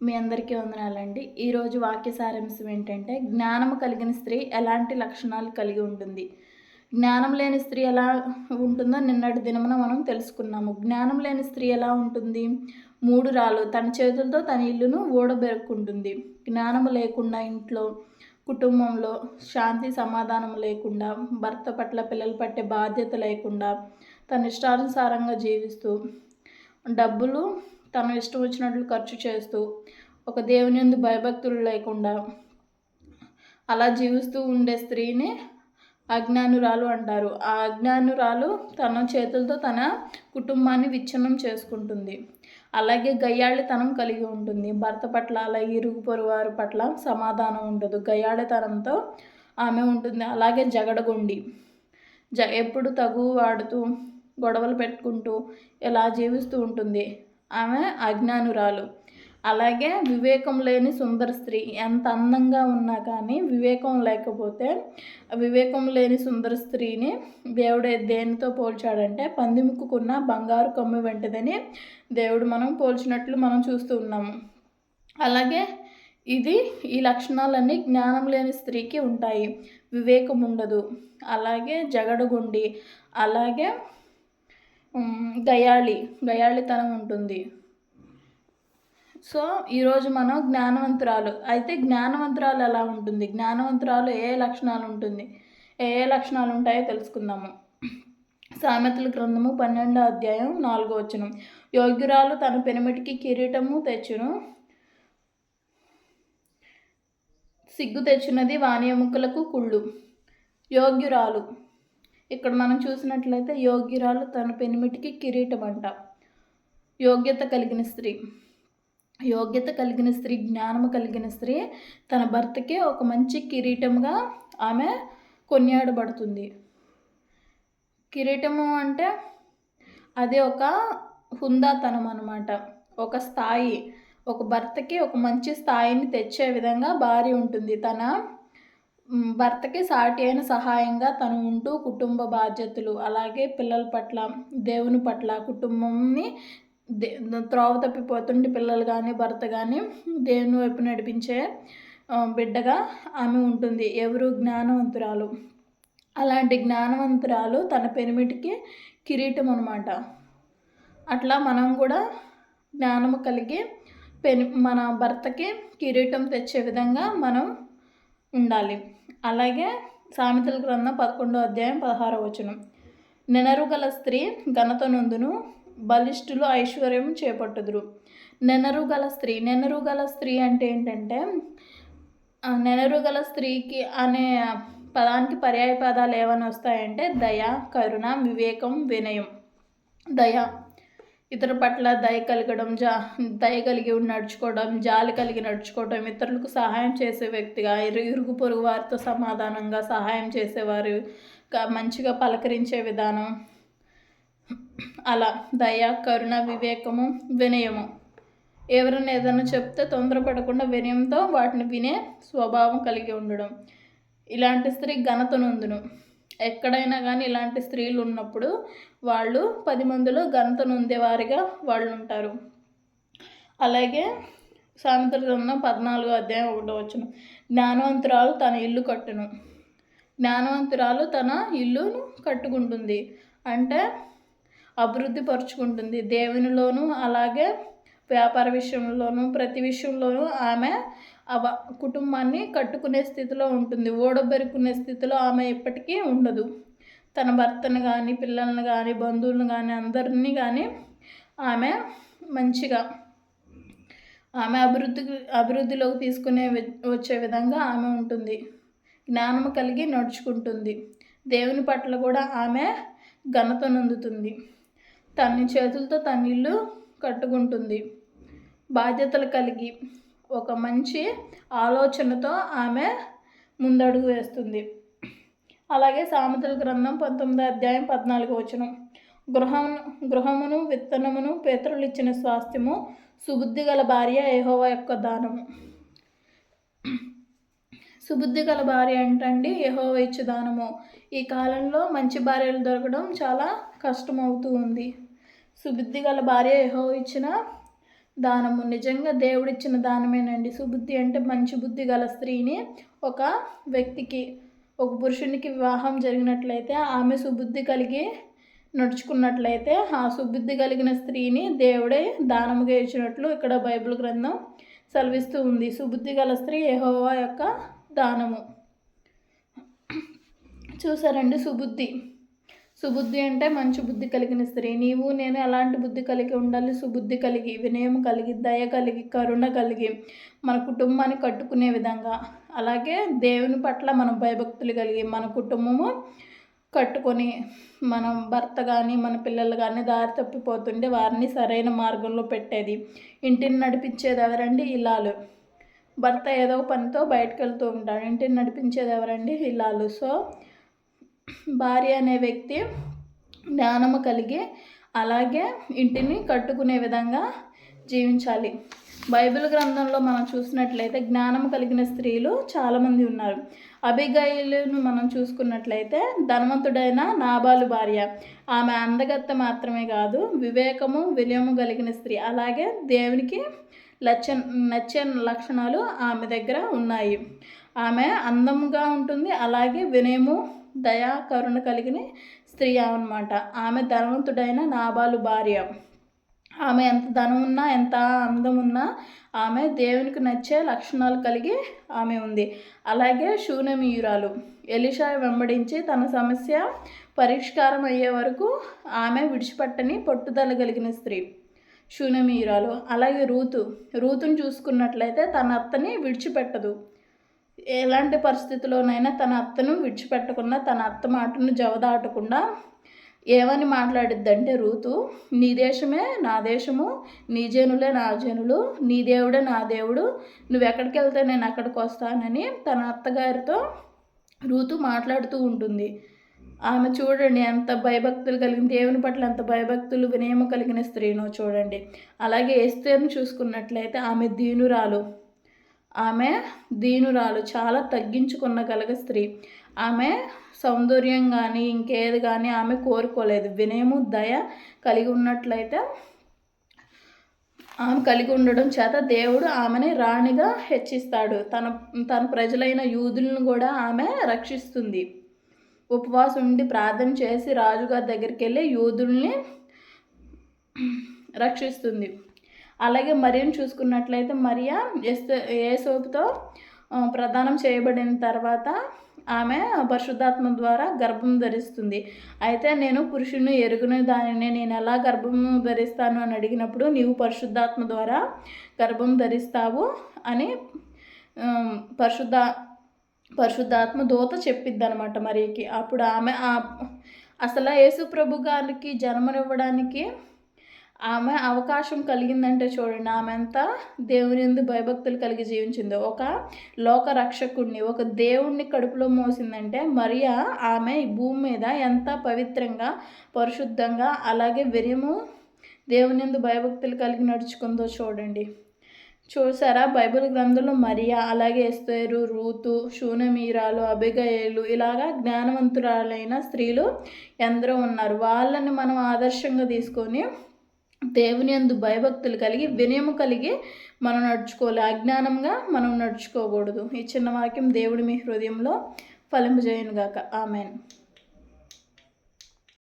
మీ అందరికీ వందనాలండి. ఈరోజు వాక్య సారాంశం ఏంటంటే, జ్ఞానము కలిగిన స్త్రీ ఎలాంటి లక్షణాలు కలిగి ఉంటుంది? జ్ఞానం లేని స్త్రీ ఎలా ఉంటుందో నిన్నటి దినమున మనం తెలుసుకున్నాము. జ్ఞానం లేని స్త్రీ ఎలా ఉంటుంది? మూఢురాలు, తన చేతులతో తన ఇల్లును ఊడబెరుక్కుంటుంది. జ్ఞానము లేకుండా ఇంట్లో, కుటుంబంలో శాంతి సమాధానం లేకుండా, భర్త పట్ల పిల్లల పట్ల బాధ్యత లేకుండా, తన ఇష్టానుసారంగా జీవిస్తూ, డబ్బులు తన ఇష్టం వచ్చినట్లు ఖర్చు చేస్తూ, ఒక దేవుని యందు భయభక్తులు లేకుండా అలా జీవిస్తూ ఉండే స్త్రీని అజ్ఞానురాలు అంటారు. ఆ అజ్ఞానురాలు తన చేతులతో తన కుటుంబాన్ని విచ్ఛిన్నం చేసుకుంటుంది. అలాగే గయ్యాళితనం కలిగి ఉంటుంది. భర్త పట్ల అలాగే ఇరుగు పొరుగు వారి పట్ల సమాధానం ఉండదు. గయ్యాళితనంతో ఆమె ఉంటుంది. అలాగే జగడగొండి, ఎప్పుడు తగువు వాడుతూ గొడవలు పెట్టుకుంటూ ఇలా జీవిస్తూ ఉంటుంది. ఆమె అజ్ఞానురాలు. అలాగే వివేకం లేని సుందర స్త్రీ, ఎంత అందంగా ఉన్నా కానీ వివేకం లేకపోతే, వివేకం లేని సుందర స్త్రీని దేవుడు దేనితో పోల్చాడంటే పందిముక్కుకున్న బంగారు కొమ్ము వంటిదని దేవుడు మనం పోల్చినట్లు మనం చూస్తూ ఉన్నాము. అలాగే ఈ లక్షణాలన్నీ జ్ఞానం లేని స్త్రీకి ఉంటాయి. వివేకం ఉండదు, అలాగే జగడగొండి, అలాగే గయాళితనం ఉంటుంది. సో ఈరోజు మనం జ్ఞానవంతురాలు అయితే జ్ఞానవంతురాలు ఎలా ఉంటుంది? జ్ఞానవంతురాలు ఏ లక్షణాలు ఉంటాయో తెలుసుకుందాము. సామెతల గ్రంథము 12వ అధ్యాయం 4వ వచనం. యోగ్యురాలు తన పెనిమిటికి కిరీటము తెచ్చును, సిగ్గు తెచ్చినది వాని ఎముకలకు కుళ్ళు. యోగ్యురాలు, ఇక్కడ మనం చూసినట్లయితే యోగ్యురాలు తన పెనిమిటికి కిరీటం అంట. యోగ్యత కలిగిన స్త్రీ, జ్ఞానము కలిగిన స్త్రీ తన భర్తకి ఒక మంచి కిరీటంగా ఆమె కొనియాడబడుతుంది. కిరీటము అంటే అది ఒక హుందాతనం అన్నమాట. ఒక స్థాయి, ఒక భర్తకి ఒక మంచి స్థాయిని తెచ్చే విధంగా భార్య ఉంటుంది. తన భర్తకి సాటి అయిన సహాయంగా తను ఉంటూ కుటుంబ బాధ్యతలు, అలాగే పిల్లల పట్ల, దేవుని పట్ల, కుటుంబంని త్రోవ తప్పిపోతుంటే పిల్లలు కానీ భర్త కానీ దేవుని వైపు నడిపించే బిడ్డగా ఆమె ఉంటుంది. ఎవరు? జ్ఞానవంతురాలు. అలాంటి జ్ఞానవంతురాలు తన పెనిమిటికి కిరీటం అన్నమాట. అట్లా మనం కూడా జ్ఞానము కలిగి మన భర్తకి కిరీటం తెచ్చే విధంగా మనం ఉండాలి. అలాగే సామెతల గ్రంథం 11వ అధ్యాయం 16వ వచనం. నెనరుగల స్త్రీ ఘనత నొందును, బలిష్ఠులు ఐశ్వర్యం చేపట్టుదురు. నెనరుగల స్త్రీ అంటే ఏంటంటే, నెనరుగల స్త్రీకి అనే పదానికి పర్యాయ పదాలు ఏమైనా వస్తాయంటే దయ, కరుణ, వివేకం, వినయం. దయ, ఇతరుల పట్ల దయ కలిగి నడుచుకోవడం, జాలి కలిగి నడుచుకోవడం, ఇతరులకు సహాయం చేసే వ్యక్తిగా, ఇరుగు పొరుగు వారితో సమాధానంగా సహాయం చేసేవారు, మంచిగా పలకరించే విధానం, అలా దయ, కరుణ, వివేకము, వినయము. ఎవరైనా ఏదైనా చెప్తే తొందరపడకుండా వినయంతో వాటిని వినే స్వభావం కలిగి ఉండడం. ఇలాంటి స్త్రీ ఘనత నొందును. ఎక్కడైనా కానీ ఇలాంటి స్త్రీలు ఉన్నప్పుడు వాళ్ళు 10 మందిలో ఘనత నొందేవారిగా వాళ్ళు ఉంటారు. అలాగే సామెతల గ్రంథం 14వ అధ్యాయం 1వ వచనం. జ్ఞానవంతురాలు తన ఇల్లు కట్టును. జ్ఞానవంతురాలు తన ఇల్లును కట్టుకుంటుంది అంటే అభివృద్ధి పరుచుకుంటుంది. దేవునిలోనూ అలాగే వ్యాపార విషయంలోనూ ప్రతి విషయంలోనూ ఆమె కుటుంబాన్ని కట్టుకునే స్థితిలో ఉంటుంది. ఓడబెరుకునే స్థితిలో ఆమె ఎప్పటికీ ఉండదు. తన భర్తను కానీ, పిల్లలను కానీ, బంధువులను కానీ, అందరినీ కానీ ఆమె మంచిగా అభివృద్ధిలోకి తీసుకునే వచ్చే విధంగా ఆమె ఉంటుంది. జ్ఞానము కలిగి నడుచుకుంటుంది. దేవుని పట్ల కూడా ఆమె ఘనత నొందుతుంది. తన చేతులతో తన ఇల్లు కట్టుకుంటుంది. బాధ్యతలు కలిగి ఒక మంచి ఆలోచనతో ఆమె ముందడుగు వేస్తుంది. అలాగే సామెతల గ్రంథం 19వ అధ్యాయం 14వ వచనం. గృహమును విత్తనమును పితరులు ఇచ్చిన స్వాస్థ్యము, సుబుద్ధి గల భార్య యెహోవా యొక్క దానము. సుబుద్ధి గల భార్య ఏంటండి? యెహోవా ఇచ్చే దానము. ఈ కాలంలో మంచి భార్యలు దొరకడం చాలా కష్టమవుతూ ఉంది. సుబుద్ధి గల భార్య యెహోవా ఇచ్చిన దానము నిజంగా దేవుడిచ్చిన దానమేనండి. సుబుద్ధి అంటే మంచి బుద్ధి గల స్త్రీని ఒక వ్యక్తికి, ఒక పురుషునికి వివాహం జరిగినట్లయితే ఆమె సుబుద్ధి కలిగి నడుచుకున్నట్లయితే ఆ సుబుద్ధి కలిగిన స్త్రీని దేవుడే దానముగా ఇచ్చినట్లు ఇక్కడ బైబిల్ గ్రంథం సెలవిస్తూ ఉంది. సుబుద్ధి గల స్త్రీ యెహోవా యొక్క దానము. చూసారండి, సుబుద్ధి అంటే మంచి బుద్ధి కలిగిన స్త్రీ. నీవు నేను ఎలాంటి బుద్ధి కలిగి ఉండాలి? సుబుద్ధి కలిగి, వినయం కలిగి, దయ కలిగి, కరుణ కలిగి, మన కుటుంబాన్ని కట్టుకునే విధంగా, అలాగే దేవుని పట్ల మనం భయభక్తులు కలిగి మన కుటుంబము కట్టుకొని, మనం భర్త కానీ మన పిల్లలు కానీ దారి తప్పిపోతుంటే వారిని సరైన మార్గంలో పెట్టేది. ఇంటిని నడిపించేది ఎవరండి? ఇల్లాలు. భర్త ఏదో పనితో బయటకు వెళ్తూ ఉంటాడు, ఇంటిని నడిపించేది ఎవరండి? ఇల్లాలు. సో భార్య అనే వ్యక్తి జ్ఞానము కలిగి అలాగే ఇంటిని కట్టుకునే విధంగా జీవించాలి. బైబిల్ గ్రంథంలో మనం చూసినట్లయితే జ్ఞానం కలిగిన స్త్రీలు చాలామంది ఉన్నారు. అబిగయీలును మనం చూసుకున్నట్లయితే ధనవంతుడైన నాబాలు భార్య. ఆమె అందగత్తె మాత్రమే కాదు, వివేకము వినయము కలిగిన స్త్రీ. అలాగే దేవునికి నచ్చే లక్షణాలు ఆమె దగ్గర ఉన్నాయి. ఆమె అందంగా ఉంటుంది, అలాగే వినయము దయా కరుణ కలిగిన స్త్రీ అన్నమాట. ఆమె ధనవంతుడైన నాబాలు భార్య. ఆమె ఎంత ధనం ఉన్నా, ఎంత అందం ఉన్నా, ఆమె దేవునికి నచ్చే లక్షణాలు కలిగి ఆమె ఉంది. అలాగే షూనేమీయురాలు. ఎలీషా వెంబడించి తన సమస్య పరిష్కారం అయ్యే వరకు ఆమె విడిచిపెట్టని పట్టుదల కలిగిన స్త్రీ షూనేమీయురాలు. అలాగే రూతును చూసుకున్నట్లయితే తన అత్తని విడిచిపెట్టదు. ఎలాంటి పరిస్థితుల్లోనైనా తన అత్తను విడిచిపెట్టకుండా, తన అత్త మాటను జవదాటకుండా ఏమని మాట్లాడిద్దంటే రూతు, నీ దేశమే నా దేశము, నీ జనులే నా జనులు, నీ దేవుడే నా దేవుడు, నువ్వు ఎక్కడికి వెళ్తే నేను అక్కడికి వస్తానని తన అత్తగారితో రూతు మాట్లాడుతూ ఉంటుంది. ఆమె చూడండి ఎంత భయభక్తులు కలిగిన, దేవుని పట్ల ఎంత భయభక్తులు వినయము కలిగిన స్త్రీనో చూడండి. అలాగే ఎస్తేరును చూసుకున్నట్లయితే ఆమె దీనురాలు, చాలా తగ్గించుకున్నగలగ స్త్రీ. ఆమె సౌందర్యం కానీ ఇంకేది కానీ ఆమె కోరుకోలేదు. వినయము దయ కలిగి ఉన్నట్లయితే ఆమె కలిగి ఉండడం చేత దేవుడు ఆమెని రాణిగా హెచ్చిస్తాడు. తన ప్రజలైన యూదులను కూడా ఆమె రక్షిస్తుంది. ఉపవాసం ఉండి ప్రార్థన చేసి రాజుగారి దగ్గరికి వెళ్ళి యూదుల్ని రక్షిస్తుంది. అలాగే మరియను చూసుకున్నట్లయితే మరియా యేసోపుతో ప్రదానం చేయబడిన తర్వాత ఆమె పరిశుద్ధాత్మ ద్వారా గర్భం ధరిస్తుంది. అయితే నేను పురుషుని ఎరుగున దానిని నేను ఎలా గర్భం ధరిస్తాను అని అడిగినప్పుడు, నీవు పరిశుద్ధాత్మ ద్వారా గర్భం ధరిస్తావు అని పరిశుద్ధాత్మ దూత చెప్పిద్ది అనమాట మరియకి. అప్పుడు ఆమె అసలు యేసు ప్రభు గారికి జన్మనివ్వడానికి ఆమె అవకాశం కలిగిందంటే చూడండి, ఆమె ఎంత దేవుని యందు భయభక్తులు కలిగి జీవించిందో. ఒక లోక రక్షకుడిని, ఒక దేవుణ్ణి కడుపులో మోసిందంటే మరియా ఆమె ఈ భూమి మీద ఎంత పవిత్రంగా, పరిశుద్ధంగా, అలాగే వినయము దేవుని యందు భయభక్తులు కలిగి నడుచుకుందో చూడండి. చూసారా, బైబిల్ గ్రంథంలో మరియా, అలాగే ఎస్తేరు, రూతు, షూనేమీయురాలు, అబిగయీలు, ఇలాగా జ్ఞానవంతురాలైన స్త్రీలు ఎందరో ఉన్నారు. వాళ్ళని మనం ఆదర్శంగా తీసుకొని దేవుని యందు భయభక్తులు కలిగి వినయము కలిగి మనం నడుచుకోవాలి. అజ్ఞానంగా మనం నడుచుకోకూడదు. ఈ చిన్న వాక్యం దేవుడి మీ హృదయంలో ఫలింపజేయునుగాక. ఆమెన్.